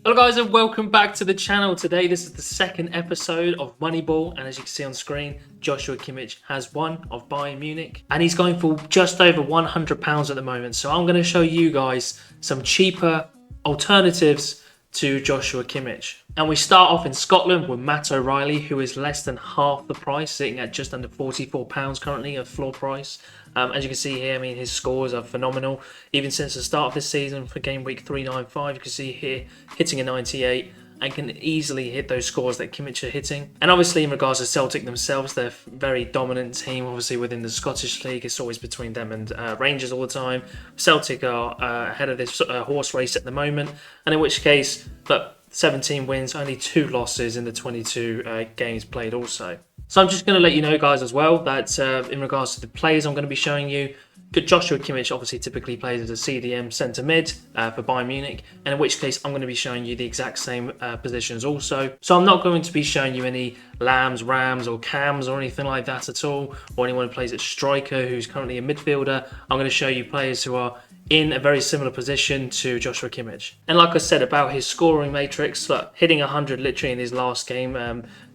Hello guys and welcome back to the channel. Today this is the second episode of Moneyball, and as you can see on screen, Joshua Kimmich has won of Bayern Munich and he's going for just over £100 at the moment. So I'm going to show you guys some cheaper alternatives to Joshua Kimmich. And we start off in Scotland with Matt O'Reilly, who is less than half the price, sitting at just under £44 currently, a floor price. As you can see here, I mean, his scores are phenomenal. Even since the start of this season for game week 395, you can see here hitting a 98 and can easily hit those scores that Kimmich are hitting. And obviously in regards to Celtic themselves, they're a very dominant team. Obviously within the Scottish League, it's always between them and Rangers all the time. Celtic are ahead of this horse race at the moment, and in which case, but 17 wins, only 2 losses in the 22 games played also. So I'm just going to let you know, guys, as well, that in regards to the players I'm going to be showing you, Joshua Kimmich obviously typically plays as a CDM centre mid for Bayern Munich, and in which case I'm going to be showing you the exact same positions also. So I'm not going to be showing you any Lambs, Rams or Cams or anything like that at all, or anyone who plays at striker who's currently a midfielder. I'm going to show you players who are in a very similar position to Joshua Kimmich. And like I said about his scoring matrix, look, hitting 100 literally in his last game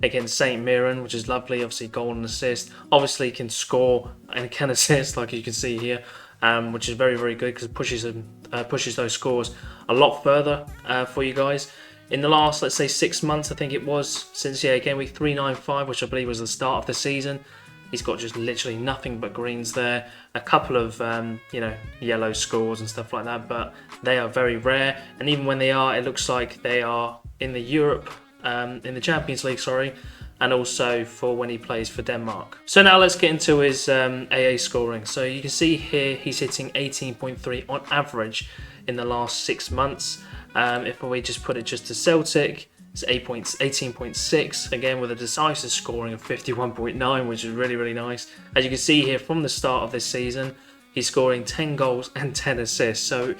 against St. Mirren, which is lovely, obviously goal and assist. Obviously can score and can assist, like you can see here, which is very, very good because it pushes those scores a lot further for you guys. In the last, let's say 6 months, I think it was, since game week 395, which I believe was the start of the season, he's got just literally nothing but greens there. A couple of, yellow scores and stuff like that, but they are very rare. And even when they are, it looks like they are in the in the Champions League, sorry, and also for when he plays for Denmark. So now let's get into his AA scoring. So you can see here he's hitting 18.3 on average in the last 6 months. If we just put it just to Celtic, it's 18.6, again with a decisive scoring of 51.9, which is really, really nice. As you can see here from the start of this season, he's scoring 10 goals and 10 assists. So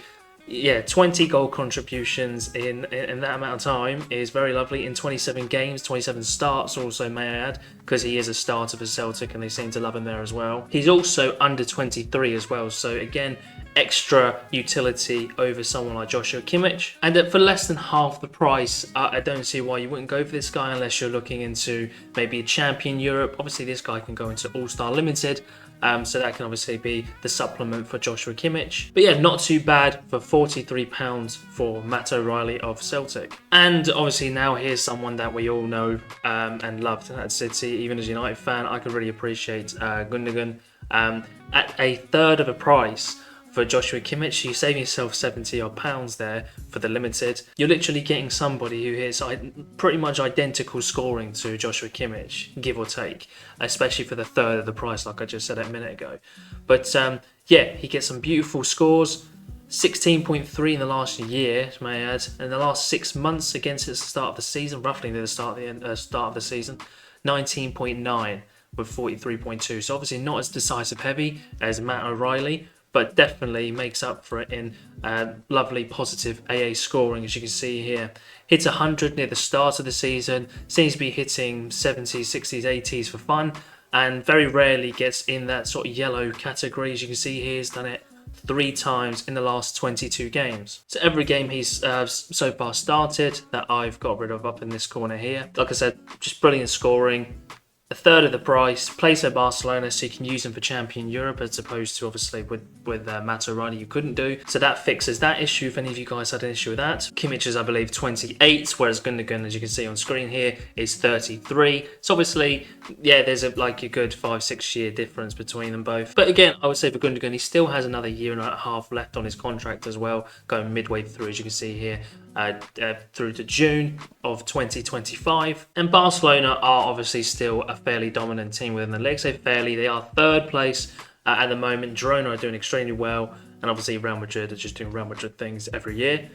yeah, 20 goal contributions in that amount of time is very lovely. In 27 games, 27 starts also, may I add, because he is a starter for Celtic and they seem to love him there as well. He's also under 23 as well, so again, extra utility over someone like Joshua Kimmich. And for less than half the price, I don't see why you wouldn't go for this guy unless you're looking into maybe a Champion Europe. Obviously this guy can go into All-Star Limited, so that can obviously be the supplement for Joshua Kimmich. But yeah, not too bad for £43 for Matt O'Reilly of Celtic. And obviously now here's someone that we all know and loved at City. Even as a United fan, I could really appreciate Gundogan. At a third of the price for Joshua Kimmich, you save yourself £70 odd there for the limited. You're literally getting somebody who hits pretty much identical scoring to Joshua Kimmich, give or take, especially for the third of the price, like I just said a minute ago. But yeah, he gets some beautiful scores. 16.3 in the last year, may I add. In the last 6 months against the start of the season, roughly near the start of the season, 19.9 with 43.2. So obviously not as decisive heavy as Matt O'Reilly, but definitely makes up for it in lovely positive AA scoring, as you can see here. Hits 100 near the start of the season, seems to be hitting 70s, 60s, 80s for fun, and very rarely gets in that sort of yellow category. As you can see here, he's done it 3 times in the last 22 games. So every game he's so far started that I've got rid of up in this corner here. Like I said, just brilliant scoring. A third of the price, plays for Barcelona, so you can use him for Champion Europe, as opposed to obviously with Matt O'Reilly you couldn't do. So that fixes that issue if any of you guys had an issue with that. Kimmich is, I believe, 28, whereas Gundogan, as you can see on screen here, is 33. So obviously, yeah, there's a good 5-6 year difference between them both. But again, I would say for Gundogan, he still has another year and a half left on his contract as well, going midway through, as you can see here. Through to June of 2025. And Barcelona are obviously still a fairly dominant team within the league. So they are third place at the moment. Girona are doing extremely well, and obviously Real Madrid are just doing Real Madrid things every year.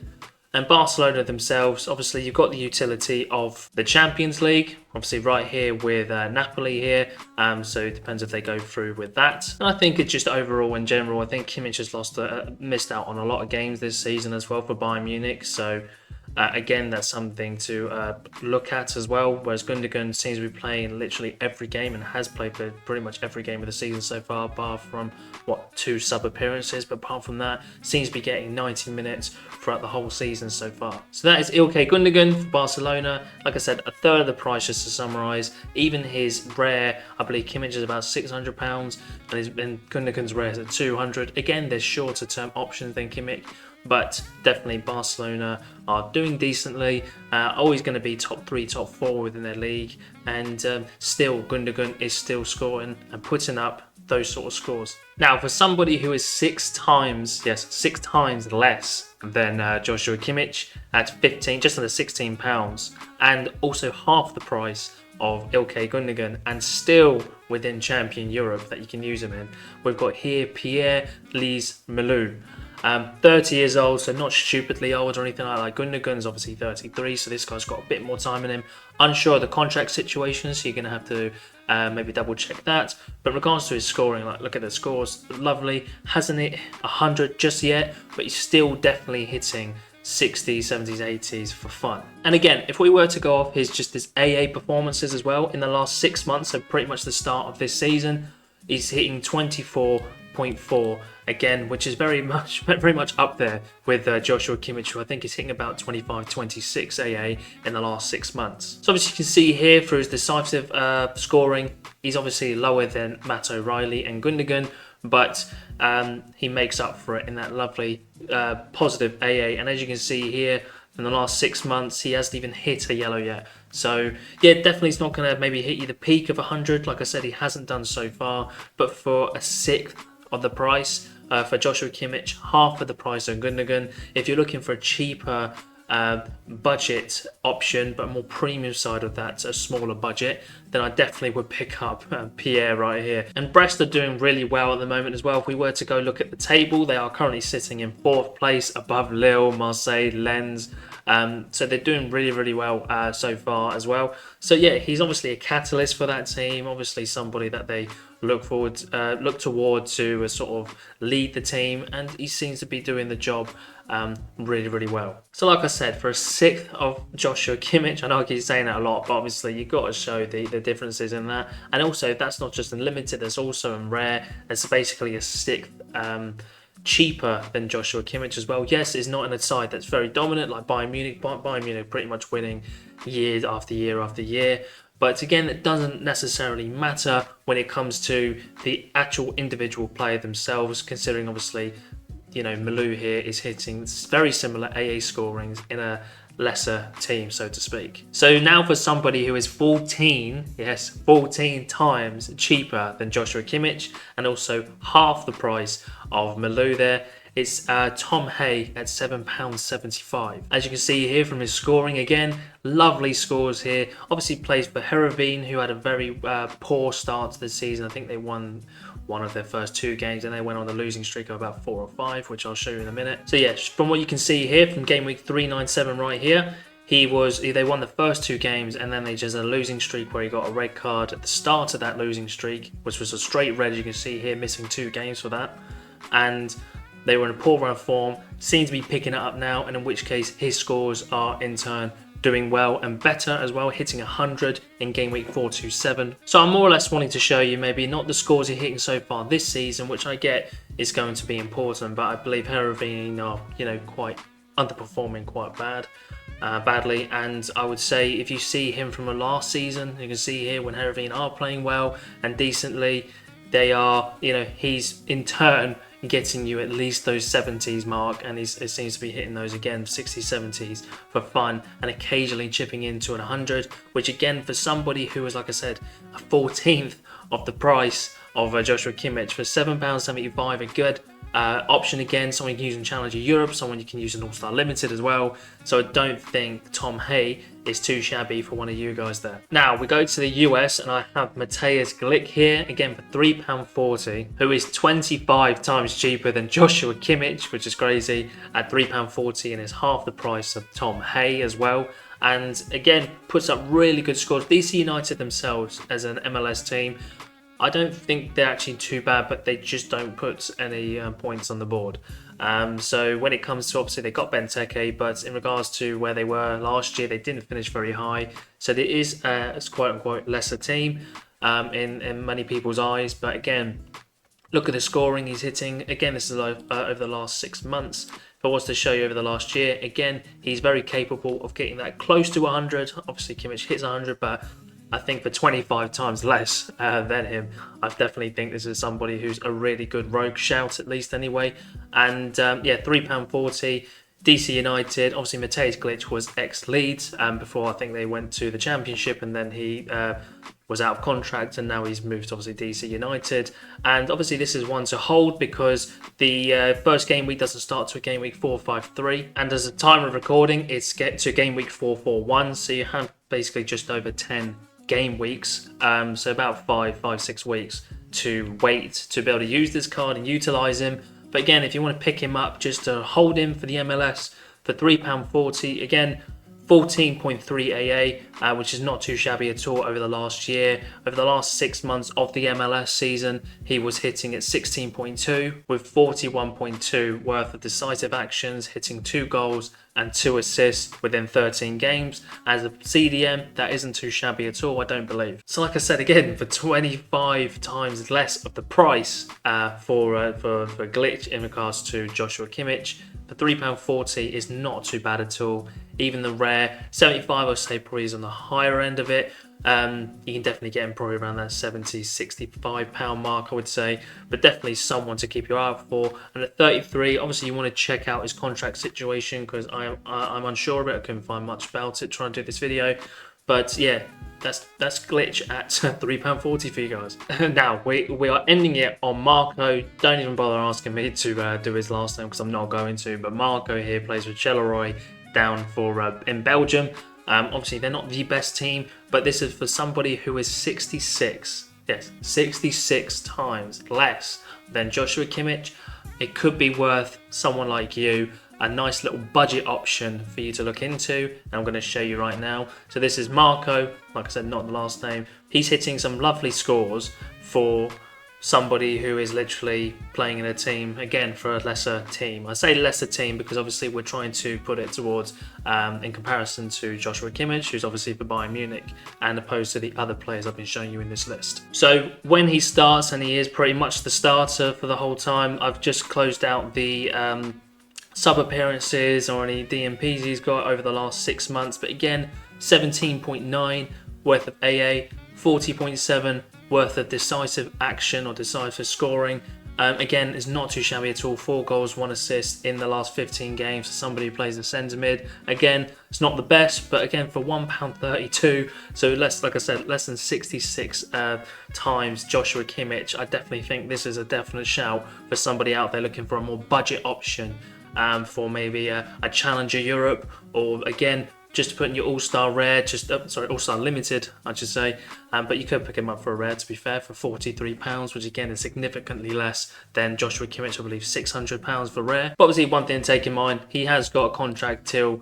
And Barcelona themselves, obviously you've got the utility of the Champions League, obviously right here with Napoli here, so it depends if they go through with that. And I think it's just overall in general, I think Kimmich has missed out on a lot of games this season as well for Bayern Munich, so Again, that's something to look at as well. Whereas Gundogan seems to be playing literally every game and has played for pretty much every game of the season so far, apart from 2 sub appearances. But apart from that, seems to be getting 90 minutes throughout the whole season so far. So that is Ilkay Gundogan for Barcelona. Like I said, a third of the price, just to summarise. Even his rare, I believe Kimmich is about £600, and Gundogan's rare is at 200. Again, there's shorter term options than Kimmich, but definitely Barcelona are doing decently, always going to be top 3, top 4 within their league, and still Gundogan is still scoring and putting up those sort of scores. Now, for somebody who is 6 times less than Joshua Kimmich at 15, just under £16, and also half the price of Ilkay Gundogan, and still within Champion Europe that you can use him in, we've got here Pierre-Lise Melou. 30 years old, so not stupidly old or anything like that. Gundogan's obviously 33, so this guy's got a bit more time in him. Unsure of the contract situation, so you're going to have to maybe double check that. But in regards to his scoring, like, look at the scores, lovely. Hasn't hit 100 just yet, but he's still definitely hitting 60s, 70s, 80s for fun. And again, if we were to go off his AA performances as well in the last 6 months, so pretty much the start of this season, he's hitting 24.4 again, which is very much up there with Joshua Kimmich, who I think is hitting about 25, 26 AA in the last 6 months. So obviously you can see here through his decisive scoring, he's obviously lower than Matt O'Reilly and Gundogan, but he makes up for it in that lovely positive AA. And as you can see here, in the last 6 months, he hasn't even hit a yellow yet. So yeah, definitely it's not going to maybe hit you the peak of 100. Like I said, he hasn't done so far. But for a sixth of the price, for Joshua Kimmich, half of the price of Gundogan, if you're looking for a cheaper budget option, but more premium side of that, a smaller budget, then I definitely would pick up Pierre right here. And Brest are doing really well at the moment as well. If we were to go look at the table, they are currently sitting in 4th place above Lille, Marseille, Lens. So they're doing really well so far as well. So yeah, he's obviously a catalyst for that team, obviously somebody that they look toward to sort of lead the team, and he seems to be doing the job really well. So like I said, for a sixth of Joshua Kimmich, I know I keep saying that a lot, but obviously you've got to show the differences in that. And also, that's not just in limited, there's also in rare. It's basically a sixth cheaper than Joshua Kimmich as well. Yes, it's not in a side that's very dominant like Bayern Munich. Bayern Munich pretty much winning year after year after year. But again, it doesn't necessarily matter when it comes to the actual individual player themselves, considering obviously, Melou here is hitting very similar AA scorings in a lesser team, so to speak. So now for somebody who is 14 times cheaper than Joshua Kimmich, and also half the price of Melou there, it's Tom Hay at £7.75. As you can see here from his scoring, again, lovely scores here. Obviously plays for Heerenveen, who had a very poor start to the season. I think they won one of their first 2 games, and they went on a losing streak of about 4 or 5, which I'll show you in a minute. So yeah, from what you can see here from game week 397 right here, they won the first 2 games, and then they just had a losing streak where he got a red card at the start of that losing streak, which was a straight red. You can see here, missing 2 games for that. And they were in a poor run of form, seem to be picking it up now, and in which case his scores are in turn doing well and better as well, hitting 100 in game week 427. So I'm more or less wanting to show you maybe not the scores he's hitting so far this season, which I get is going to be important, but I believe Heerenveen are, quite underperforming quite badly. And I would say if you see him from the last season, you can see here when Heerenveen are playing well and decently, they are, he's in turn getting you at least those 70s mark, and it seems to be hitting those again, 60s, 70s for fun, and occasionally chipping into an 100, which again, for somebody who is, like I said, a 14th of the price of Joshua Kimmich, for £7.75, a good option again, someone you can use in Challenger Europe, someone you can use in All-Star Limited as well. So I don't think Tom Hay is too shabby for one of you guys there. Now we go to the US, and I have Matias Glick here again for £3.40, who is 25 times cheaper than Joshua Kimmich, which is crazy, at £3.40, and is half the price of Tom Hay as well. And again, puts up really good scores. DC United themselves as an MLS team, I don't think they're actually too bad, but they just don't put any points on the board. So when it comes to, obviously they got Benteke, but in regards to where they were last year, they didn't finish very high. So there is a quote unquote lesser team in many people's eyes. But again, look at the scoring he's hitting. Again, this is over the last 6 months. If I was to show you over the last year, again, he's very capable of getting that close to 100. Obviously, Kimmich hits 100, but I think for 25 times less than him, I definitely think this is somebody who's a really good rogue shout, at least anyway. And yeah, £3.40. DC United, obviously Matias Glick was ex-Leeds before I think they went to the Championship, and then he was out of contract, and now he's moved to obviously DC United. And obviously this is one to hold because the first game week doesn't start to game week 453, and as a time of recording it's get to game week 441, so you have basically just over 10 game weeks, so about 5-6 weeks to wait to be able to use this card and utilize him. But again, if you want to pick him up just to hold him for the MLS for £3.40, again, 14.3 AA, which is not too shabby at all over the last year. Over the last 6 months of the MLS season, he was hitting at 16.2 with 41.2 worth of decisive actions, hitting 2 goals and 2 assists within 13 games. As a CDM, that isn't too shabby at all, I don't believe. So like I said again, for 25 times less of the price for Glick in regards to Joshua Kimmich, for £3.40 is not too bad at all. Even the rare 75, I'd say probably is on the higher end of it. You can definitely get him probably around that £70-65 mark, I would say, but definitely someone to keep your eye out for. And at 33, obviously you want to check out his contract situation because I'm unsure of it. I couldn't find much about it trying to do this video, but yeah, that's Glick at £3.40 for you guys. Now we are ending it on Marco. Don't even bother asking me to do his last name because I'm not going to. But Marco here plays with Sorare down for in Belgium. Obviously they're not the best team, but this is for somebody who is 66. Yes, 66 times less than Joshua Kimmich. It could be worth someone like you a nice little budget option for you to look into, and I'm going to show you right now. So this is Marco, like I said, not the last name. He's hitting some lovely scores for somebody who is literally playing in a team, again, for a lesser team. I say lesser team because obviously we're trying to put it towards, in comparison to Joshua Kimmich, who's obviously for Bayern Munich, and opposed to the other players I've been showing you in this list. So when he starts, and he is pretty much the starter for the whole time, I've just closed out the sub appearances or any DMPs he's got over the last 6 months, but again, 17.9 worth of AA, 40.7 worth of decisive action or decisive scoring. Again, it's not too shabby at all. 4 goals, 1 assist in the last 15 games for somebody who plays the centre mid. Again, it's not the best, but again, for £1.32, so less, like I said, less than 66 times Joshua Kimmich, I definitely think this is a definite shout for somebody out there looking for a more budget option for maybe a Challenger Europe, or again, just to put in your All-Star Rare, All-Star Limited, I should say. But you could pick him up for a Rare, to be fair, for £43, which again is significantly less than Joshua Kimmich, I believe £600 for Rare. But obviously, one thing to take in mind, he has got a contract till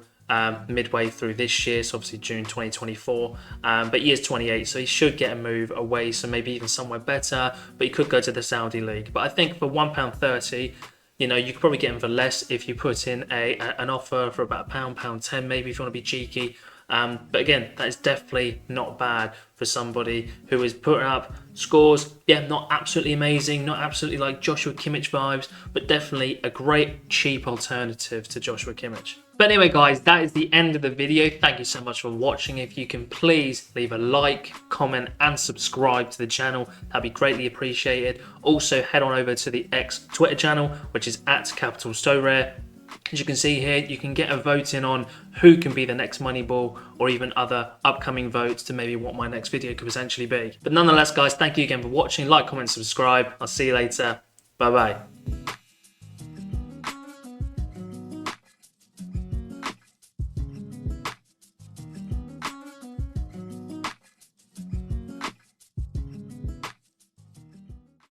midway through this year, so obviously June 2024. But he is 28, so he should get a move away, so maybe even somewhere better. But he could go to the Saudi League. But I think for £1.30, you know, you could probably get him for less if you put in an offer for about £1.10, maybe if you want to be cheeky. But again, that is definitely not bad for somebody who is putting up scores. Yeah, not absolutely amazing, not absolutely like Joshua Kimmich vibes, but definitely a great cheap alternative to Joshua Kimmich. But anyway, guys, that is the end of the video. Thank you so much for watching. If you can please leave a like, comment, and subscribe to the channel, that'd be greatly appreciated. Also, head on over to the X Twitter channel, which is @Sorare. As you can see here, you can get a vote in on who can be the next Moneyball, or even other upcoming votes to maybe what my next video could potentially be. But nonetheless, guys, thank you again for watching. Like, comment, subscribe. I'll see you later. Bye-bye.